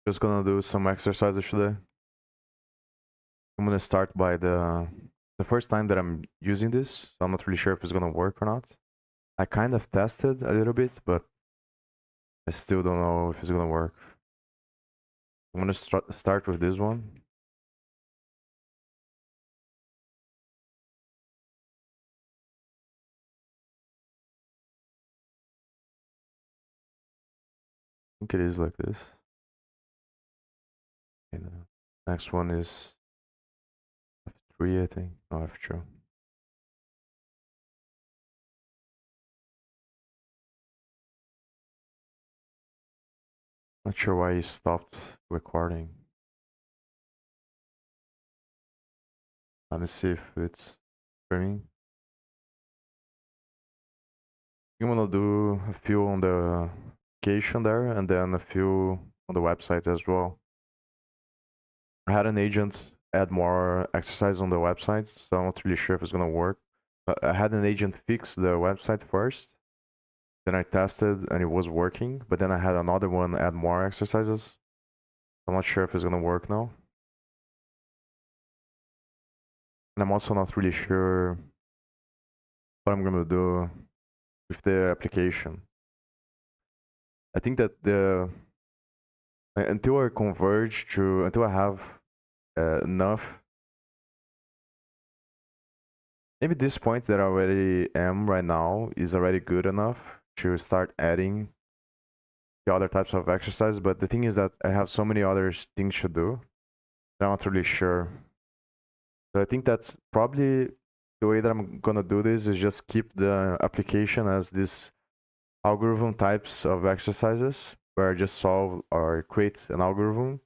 Just gonna do some exercises today. I'm gonna start by the first time that I'm using this, so I'm not really sure if it's gonna work or not. I kind of tested a little bit, but I still don't know if it's gonna work. I'm gonna start with this one. I think it is like this. And the next one is F3, I think. No, F2. Not sure why he stopped recording. Let me see if it's streaming. I'm gonna do a few on the application there, and then a few on the website as well. I had an agent add more exercise on the website, so I'm not really sure if it's gonna work. But I had an agent fix the website first, then I tested and it was working, but then I had another one add more exercises. I'm not sure if it's gonna work now. And I'm also not really sure what I'm gonna do with the application. I think that until I converge to until I have enough, maybe this point that I already am right now is already good enough to start adding the other types of exercise. But the thing is that I have so many other things to do that I'm not really sure. So I think that's probably the way that I'm gonna do this is just keep the application as this algorithm types of exercises where I just solve or create an algorithm.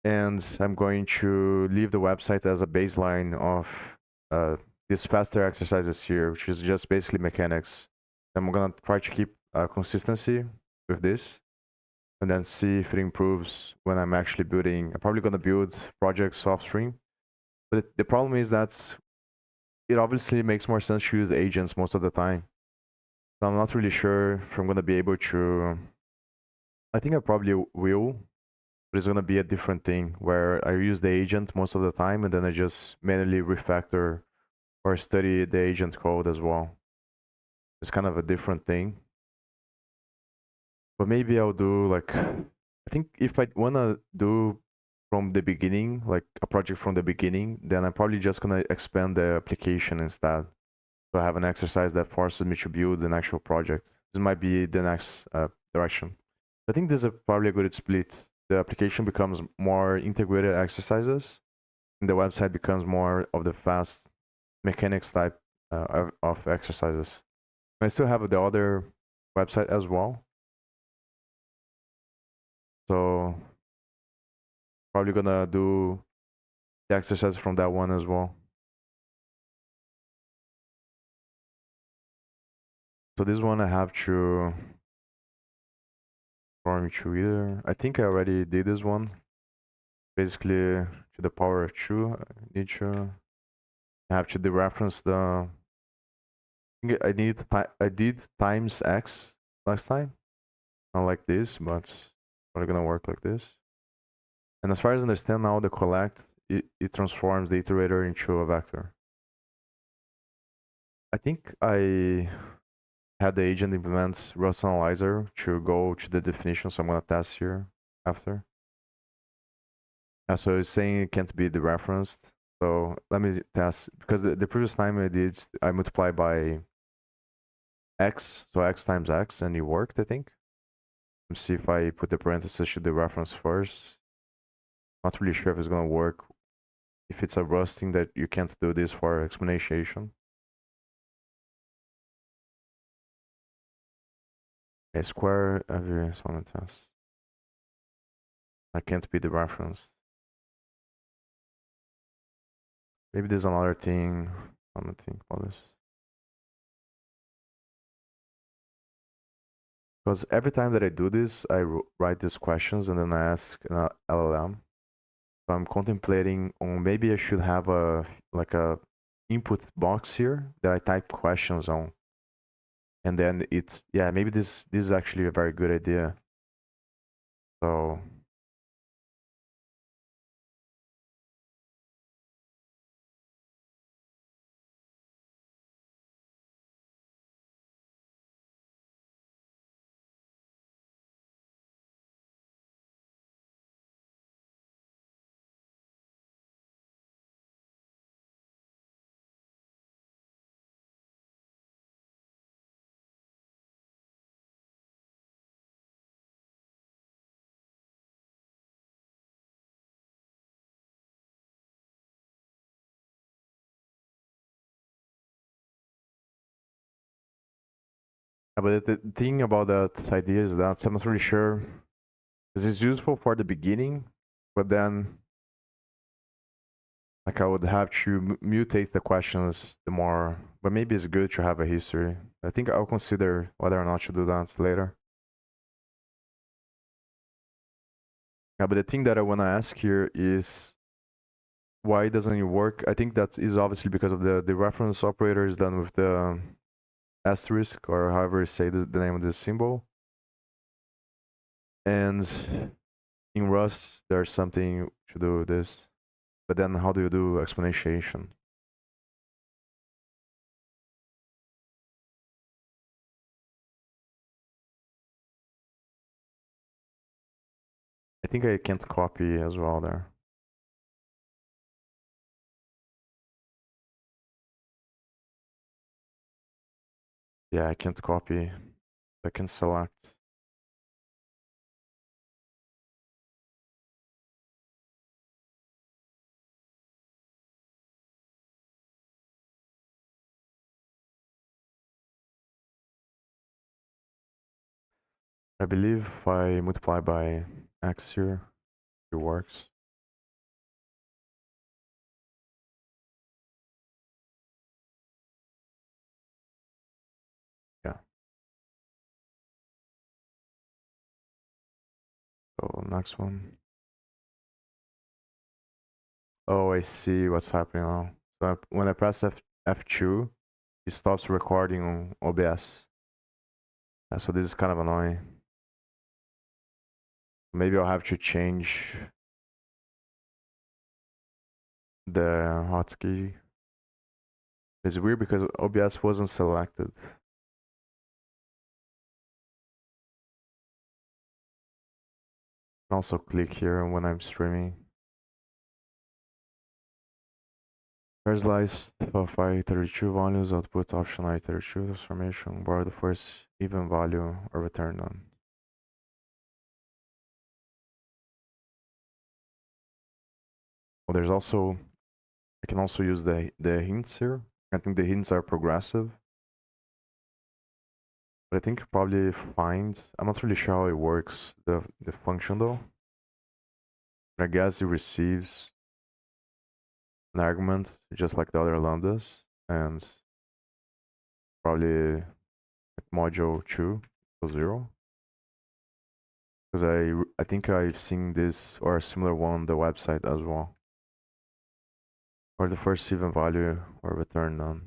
And I'm going to leave the website as a baseline of these faster exercises here, which is just basically mechanics. I'm gonna try to keep consistency with this and then see if it improves when I'm actually building. I'm probably gonna build projects off stream. But the problem is that it obviously makes more sense to use agents most of the time. So I'm not really sure if I'm gonna be able to. I think I probably will, but it's gonna be a different thing where I use the agent most of the time and then I just manually refactor or study the agent code as well. It's kind of a different thing. But maybe I'll do like, I think if I wanna do from the beginning, like a project from the beginning, then I'm probably just gonna expand the application instead. So I have an exercise that forces me to build an actual project. This might be the next direction. I think this is probably a good split. The application becomes more integrated exercises, and the website becomes more of the fast mechanics type of exercises. I still have the other website as well. So probably gonna do the exercise from that one as well. So this one I have to form to either. I think I already did this one. Basically to the power of 2. I need to have to dereference the. I did times x last time. Not like this, but it's probably gonna work like this. And as far as I understand now, the collect it transforms the iterator into a vector. I think I had the agent implement Rust Analyzer to go to the definition, so I'm gonna test here after. So it's saying it can't be dereferenced. So let me test because the previous time I multiplied by x, so x times x, and it worked, I think. Let's see if I put the parentheses to the reference first. Not really sure if it's gonna work. If it's a Rust thing that you can't do this for exponentiation. A square every summon test. I can't be the reference. Maybe there's another thing. I'm gonna think about this. Because every time that I do this, I write these questions and then I ask an LLM. So I'm contemplating on maybe I should have a input box here that I type questions on. And then it's maybe this is actually a very good idea. So but the thing about that idea is that I'm not really sure. 'Cause it's useful for the beginning, but then like I would have to mutate the questions the more. But maybe it's good to have a history. I think I'll consider whether or not to do that later. Yeah, but the thing that I want to ask here is why doesn't it work? I think that is obviously because of the reference operator is done with the asterisk or however you say the name of this symbol. And in Rust, there's something to do with this. But then how do you do exponentiation? I think I can't copy as well there. Yeah, I can't copy. I can select. I believe if I multiply by x here, it works. Yeah. So next one. Oh, I see what's happening now. So when I press F2, it stops recording on OBS. So this is kind of annoying. Maybe I'll have to change the hotkey. It's weird because OBS wasn't selected. I can also click here when I'm streaming. First slice of I32 values, output option I32 transformation, borrow the first even value or return none. Well, there's also, I can also use the hints here. I think the hints are progressive. But I think probably find, I'm not really sure how it works, the function though. But I guess it receives an argument just like the other lambdas and probably like module 2 equals 0. Because I think I've seen this or a similar one on the website as well. Or the first even value or return none.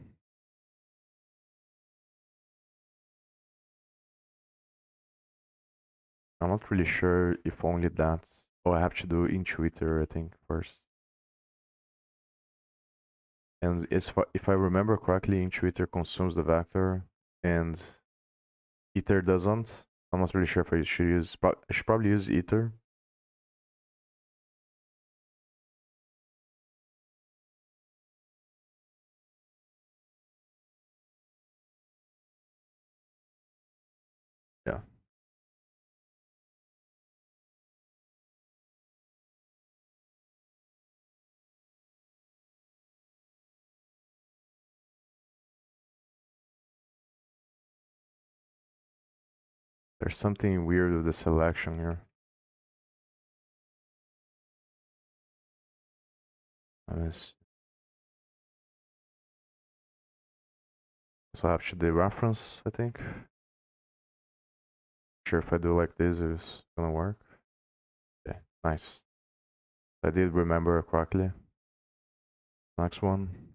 I'm not really sure if only that. Oh, I have to do intuiter, I think, first. And if I remember correctly, intuiter consumes the vector and iter doesn't. I'm not really sure if I should use, I should probably use iter. Yeah. There's something weird with the selection here. So I have to do reference, I think. Sure, if I do like this, it's gonna work. Okay, nice. I did remember correctly. Next one.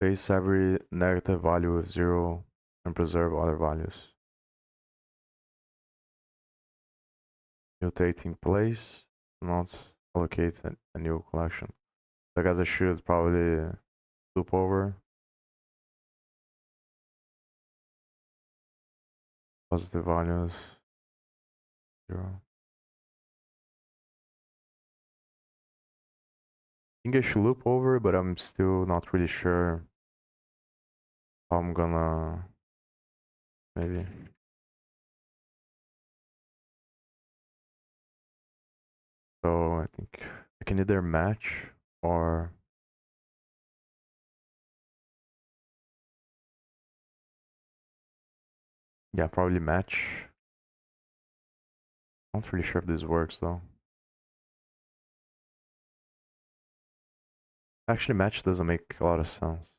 replace every negative value with 0 and preserve other values. Mutating place, not allocate a new collection. I guess I should probably loop over positive values 0. I think I should loop over, but I'm still not really sure how I'm gonna maybe. So I think I can either match or yeah, probably match. Not really sure if this works though. Actually, match doesn't make a lot of sense.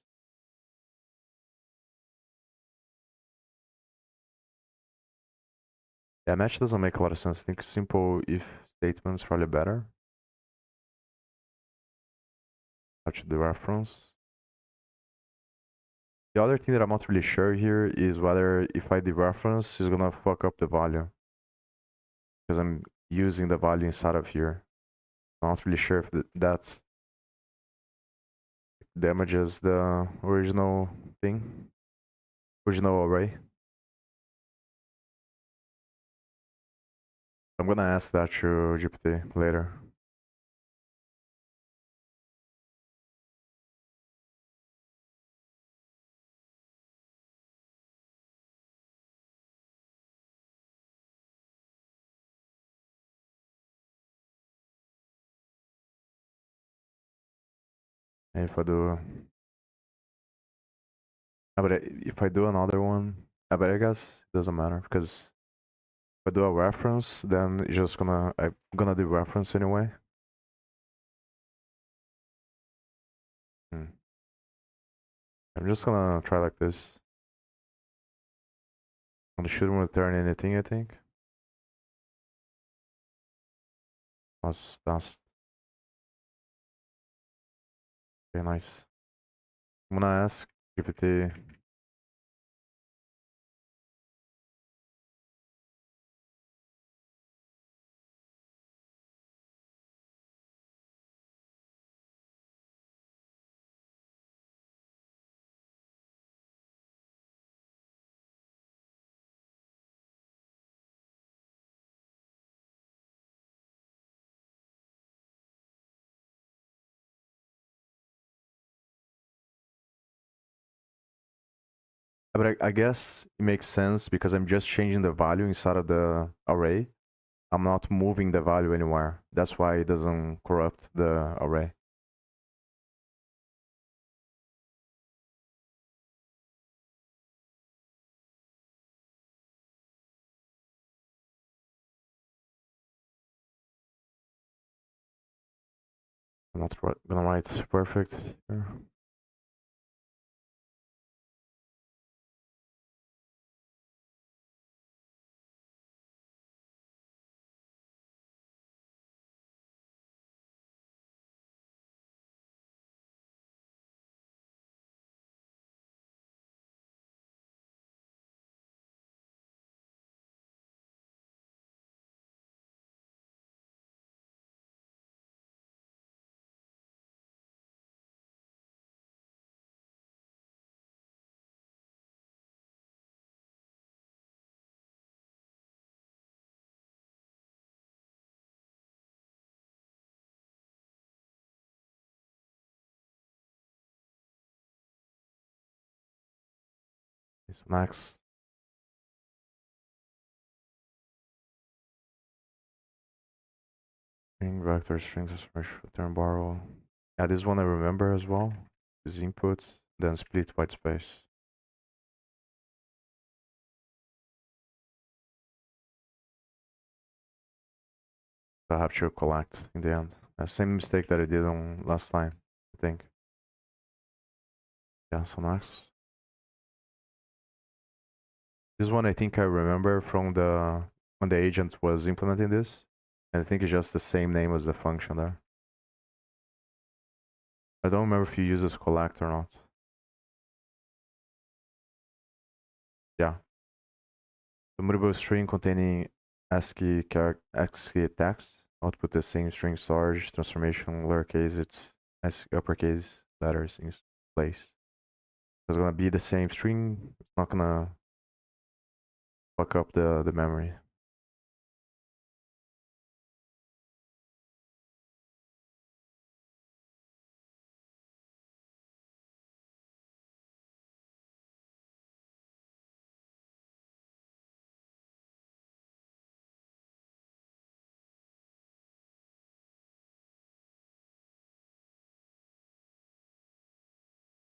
Yeah, match doesn't make a lot of sense. I think simple if statement's probably better. Touch the reference. The other thing that I'm not really sure here is whether if I dereference is gonna fuck up the value. Because I'm using the value inside of here. I'm not really sure if that damages the original thing. Original array. I'm gonna ask that to GPT later. And if I do, but if I do another one, but I guess it doesn't matter because if I do a reference, then it's just I'm gonna do reference anyway. I'm just gonna try like this. And it shouldn't return anything, I think. That's very nice. I'm gonna ask GPT. But I guess it makes sense because I'm just changing the value inside of the array. I'm not moving the value anywhere. That's why it doesn't corrupt the array. I'm not gonna write perfect here. So next. String, vector, strings, return, borrow. Yeah, this one I remember as well. Is input, then split white space. I have to collect in the end. Same mistake that I did on last time, I think. Yeah, so next. This one I think I remember from when the agent was implementing this. And I think it's just the same name as the function there. I don't remember if you use this collect or not. Yeah. The mutable string containing ASCII text output the same string storage transformation lowercase its uppercase letters in place. It's gonna be the same string. It's not gonna fuck up the memory.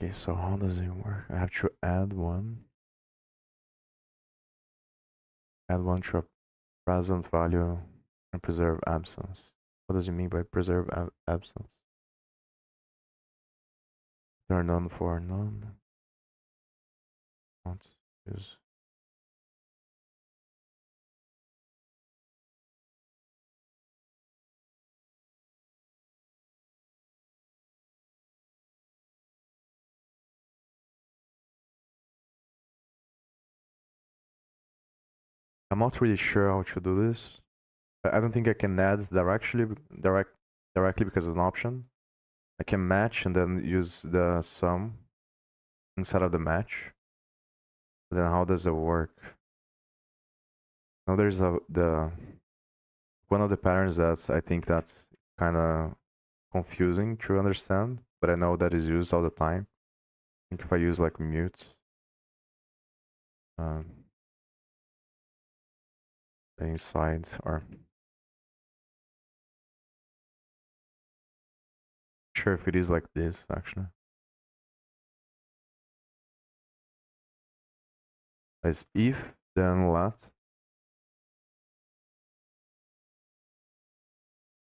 Okay, so how does it work? I have to add one. Add one to a present value and preserve absence. What does it mean by preserve absence? Turn on for none. Not use. I'm not really sure how to do this. I don't think I can add directly because it's an option. I can match and then use the sum instead of the match. But then how does it work? Now there's the one of the patterns that I think that's kind of confusing to understand, but I know that is used all the time. I think if I use like mute, um, inside or sure if it is like this actually. As if then let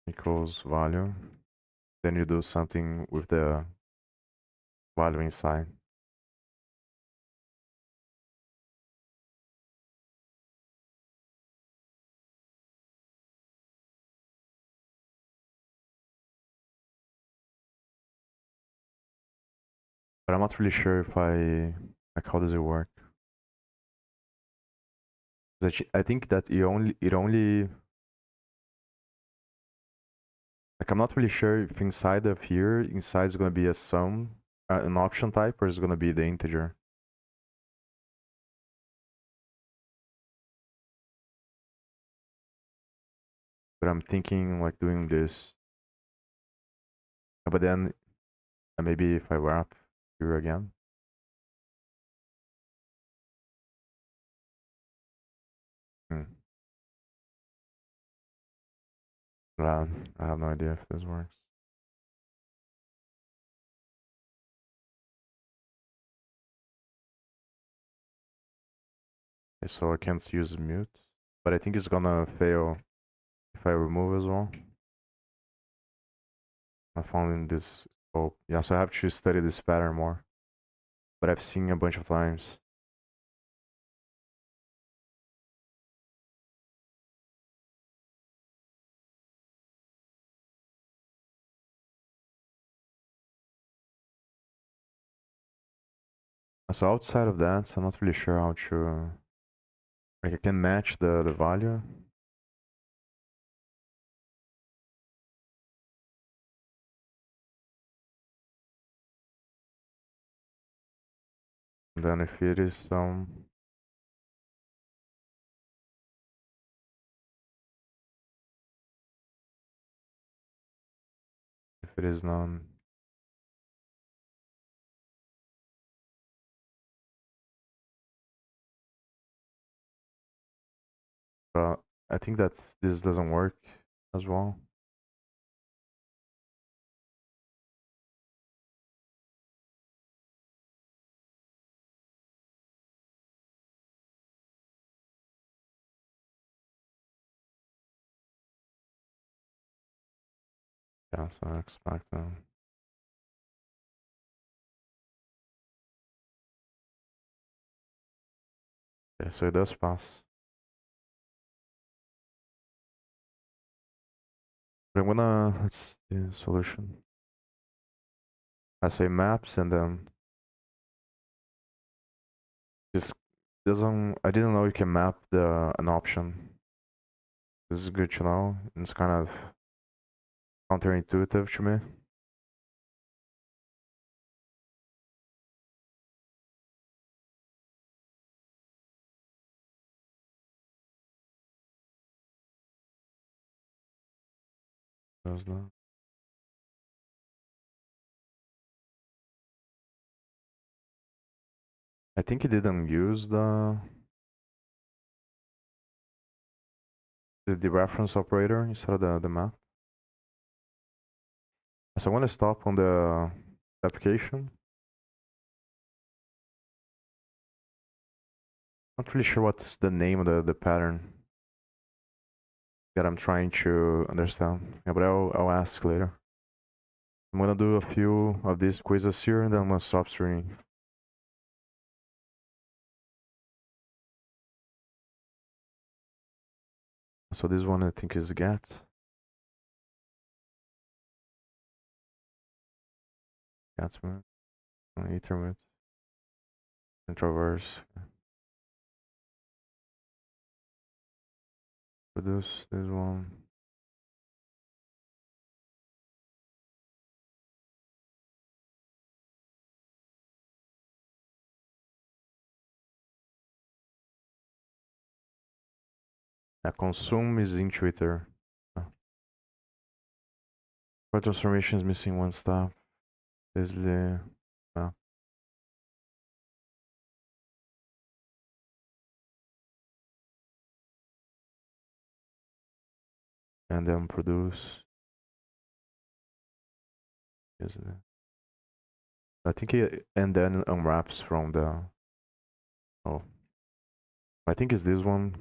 equals value, then you do something with the value inside. But I'm not really sure if like how does it work. I think that it only like I'm not really sure if inside of here inside is gonna be a sum, an option type, or is it gonna be the integer. But I'm thinking like doing this. But then maybe if I wrap here again. Hmm. I have no idea if this works. Okay, so I can't use mute, but I think it's gonna fail if I remove as well. I found in this scope. Yeah, so I have to study this pattern more. But I've seen a bunch of times. So outside of that, I'm not really sure how to like I can match the value. And then if it is if it is none, but I think that this doesn't work as well. Yeah, so I expect okay, so it does pass. But I'm gonna let's do the solution. I say maps and then this doesn't. I didn't know you can map an option. This is good to know. It's kind of counterintuitive to me. Does not. I think he didn't use the reference operator instead of the map. So I want to stop on the application. Not really sure what's the name of the pattern that I'm trying to understand. Yeah, but I'll ask later. I'm gonna do a few of these quizzes here and then I'm gonna stop streaming. So this one I think is get. Gatsman, Ethernet, and traverse. Produce this one. Consume is in Twitter. For transformation is missing one step. Basically, and then produce. I think it and then unwraps from the. Oh, I think it's this one.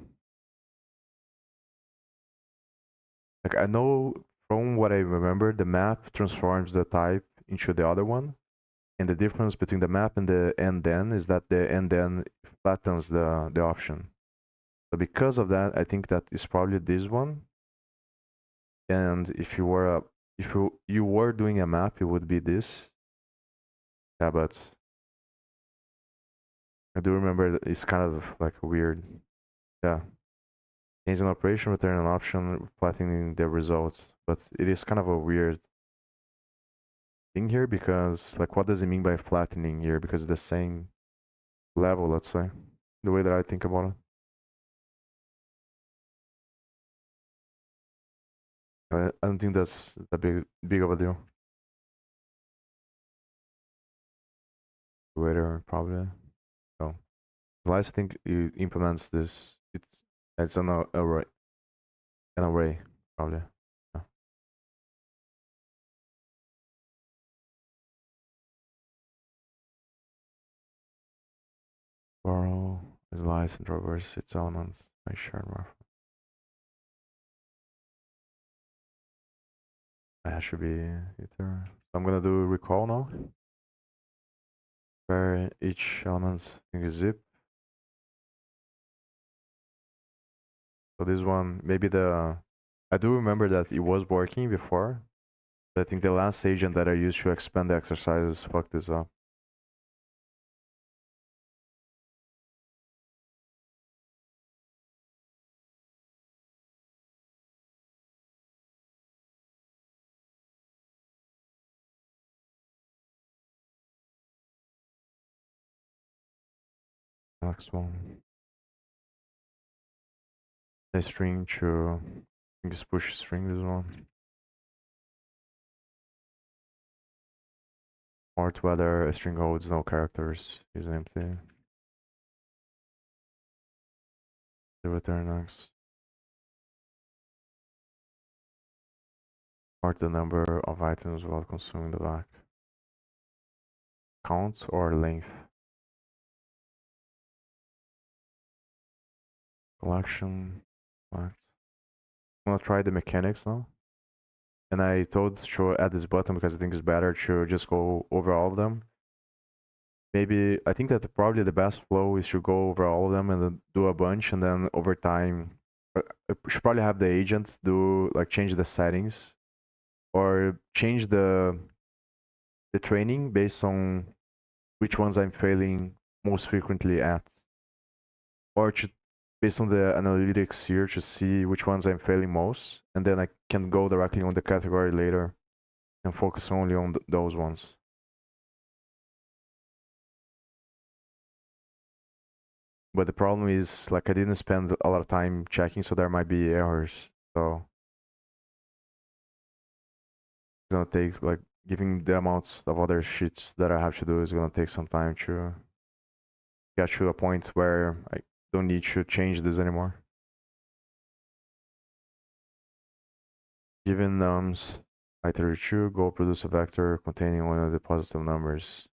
Like I know from what I remember, the map transforms the type into the other one, and the difference between the map and the and then is that the and then flattens the option. So because of that, I think that is probably this one. And if you were you were doing a map, it would be this. Yeah, but I do remember that it's kind of like weird. Yeah. Change an operation, return an option, flattening the results. But it is kind of a weird thing here because like what does it mean by flattening here? Because it's the same level, let's say. The way that I think about it. I don't think that's a big of a deal. Waiter probably. So Slice I think it implements this. It's an array probably. Yeah. Borrow slice and traverse its elements. I share reference. That should be it there. So I'm gonna do recall now. Where each element is zip. So this one, maybe I do remember that it was working before. But I think the last agent that I used to expand the exercises fucked this up. Next one. The string to just push string this one. Or to whether a string holds no characters is empty. The return next. Or the number of items while consuming the back. Count or length. Collection. Select. I'm gonna try the mechanics now. And I told to add this button because I think it's better to just go over all of them. Maybe I think that probably the best flow is to go over all of them and then do a bunch, and then over time, I should probably have the agent do like change the settings or change the training based on which ones I'm failing most frequently at. or to based on the analytics here to see which ones I'm failing most, and then I can go directly on the category later and focus only on those ones. But the problem is, like, I didn't spend a lot of time checking, so there might be errors. So it's gonna take, like, giving the amounts of other sheets that I have to do is gonna take some time to get to a point where I don't need to change this anymore. Given nums I32, go produce a vector containing one of the positive numbers.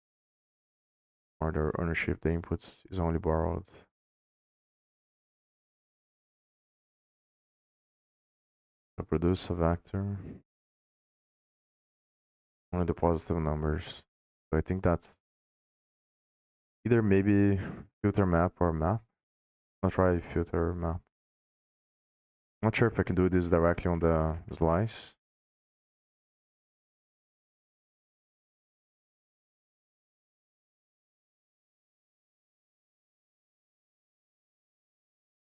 Or the ownership, the inputs is only borrowed. So produce a vector, only the positive numbers. So I think that's either maybe filter map or map. I'll try filter map. I'm not sure if I can do this directly on the slice.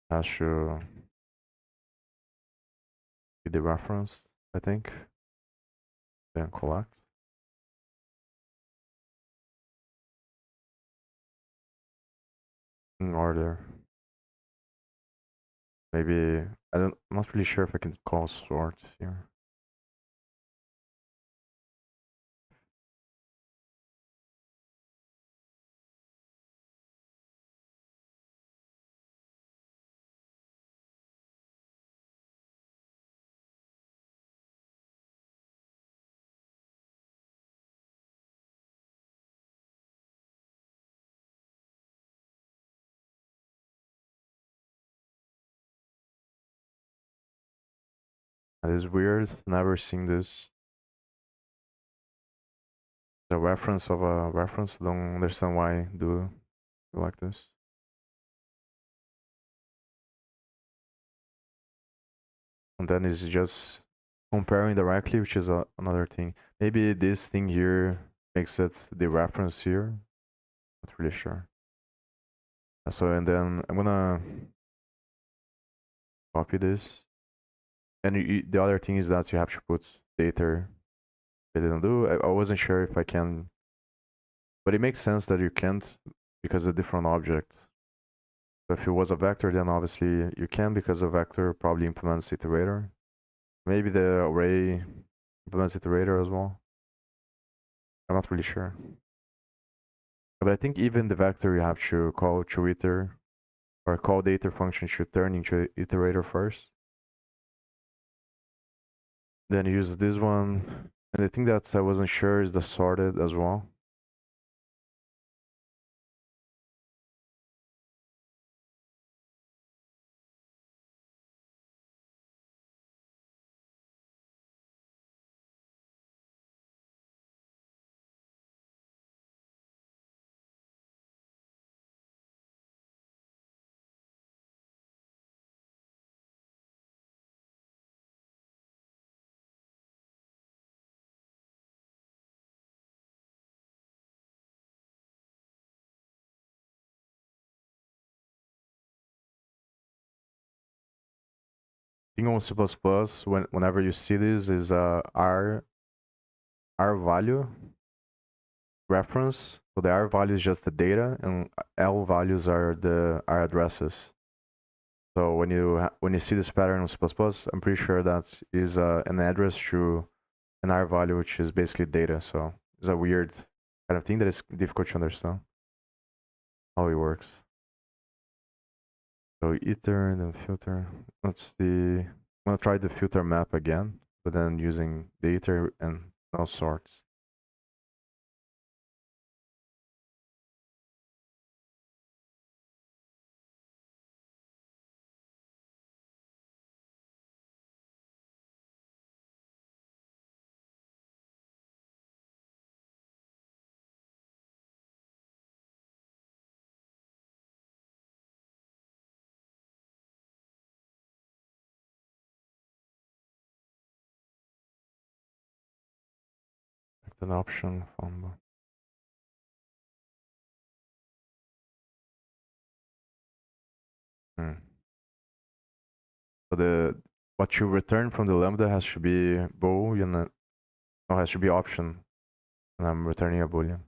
Has to be the reference, I think. Then collect. In order. Maybe I'm not really sure if I can call sort here. That is weird. Never seen this. The reference of a reference. Don't understand why do like this. And then it's just comparing directly, which is another thing. Maybe this thing here makes it the reference here. Not really sure. So and then I'm gonna copy this. And the other thing is that you have to put data. I didn't do. I wasn't sure if I can, but it makes sense that you can't because it's a different object. So if it was a vector, then obviously you can because a vector probably implements iterator. Maybe the array implements iterator as well. I'm not really sure. But I think even the vector you have to call to iter or call the iter function should turn into iterator first. Then use this one. And the thing that I wasn't sure is the sorted as well. Thing on C++, whenever you see this is R value reference. So the R value is just the data, and L values are the R addresses. So when you see this pattern on C++, I'm pretty sure that is an address to an R value, which is basically data. So it's a weird kind of thing that is difficult to understand how it works. So iter and then filter. Let's the I'm gonna try the filter map again, but then using the iter and now sorts. Select an option from Hmm. So what you return from the lambda has to be boolean, no, has to be option, and I'm returning a boolean.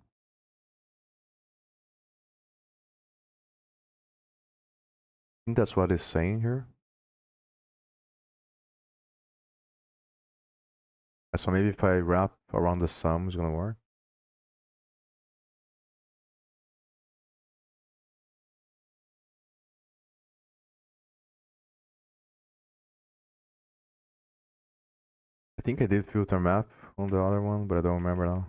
I think that's what it's saying here. So maybe if I wrap around the sum, it's gonna work. I think I did filter map on the other one, but I don't remember now.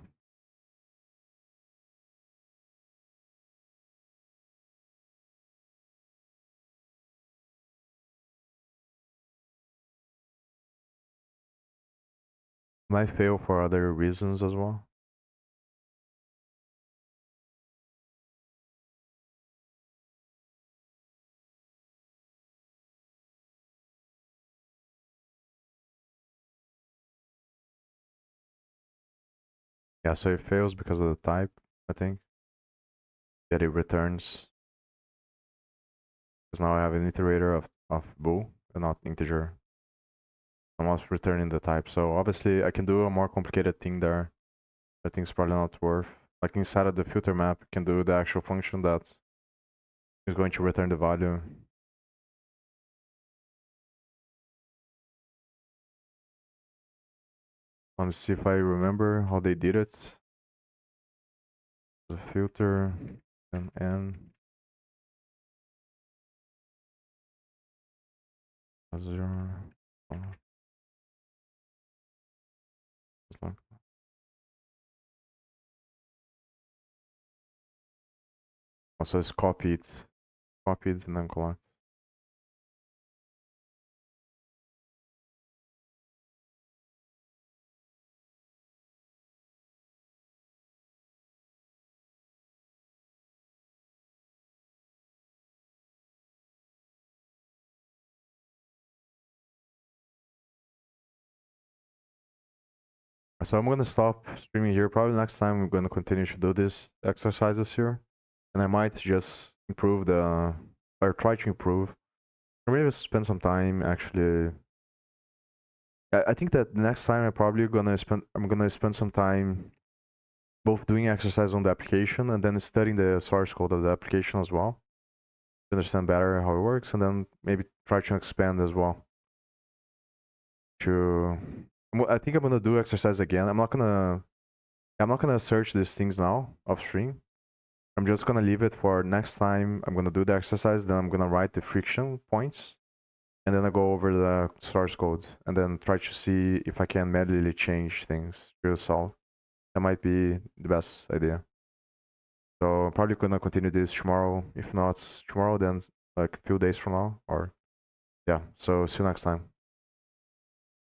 Might fail for other reasons as well. Yeah, so it fails because of the type, I think. That it returns. Because now I have an iterator of bool and not integer. I'm also returning the type. So obviously I can do a more complicated thing there. I think it's probably not worth. Like inside of the filter map, you can do the actual function that is going to return the value. Let me see if I remember how they did it. The filter and n 0. Also it's copied and then collect. So I'm gonna stop streaming here. Probably next time I'm gonna continue to do these exercises here. And I might just improve or try to improve. Or maybe spend some time actually. I think that next time I'm gonna spend some time both doing exercise on the application and then studying the source code of the application as well. To understand better how it works and then maybe try to expand as well. I think I'm gonna do exercise again. I'm not gonna search these things now upstream. I'm just gonna leave it for next time. I'm gonna do the exercise, then I'm gonna write the friction points, and then I go over the source code, and then try to see if I can manually change things to solve. That might be the best idea. So I'm probably gonna continue this tomorrow. If not tomorrow, then like a few days from now, or yeah. So see you next time.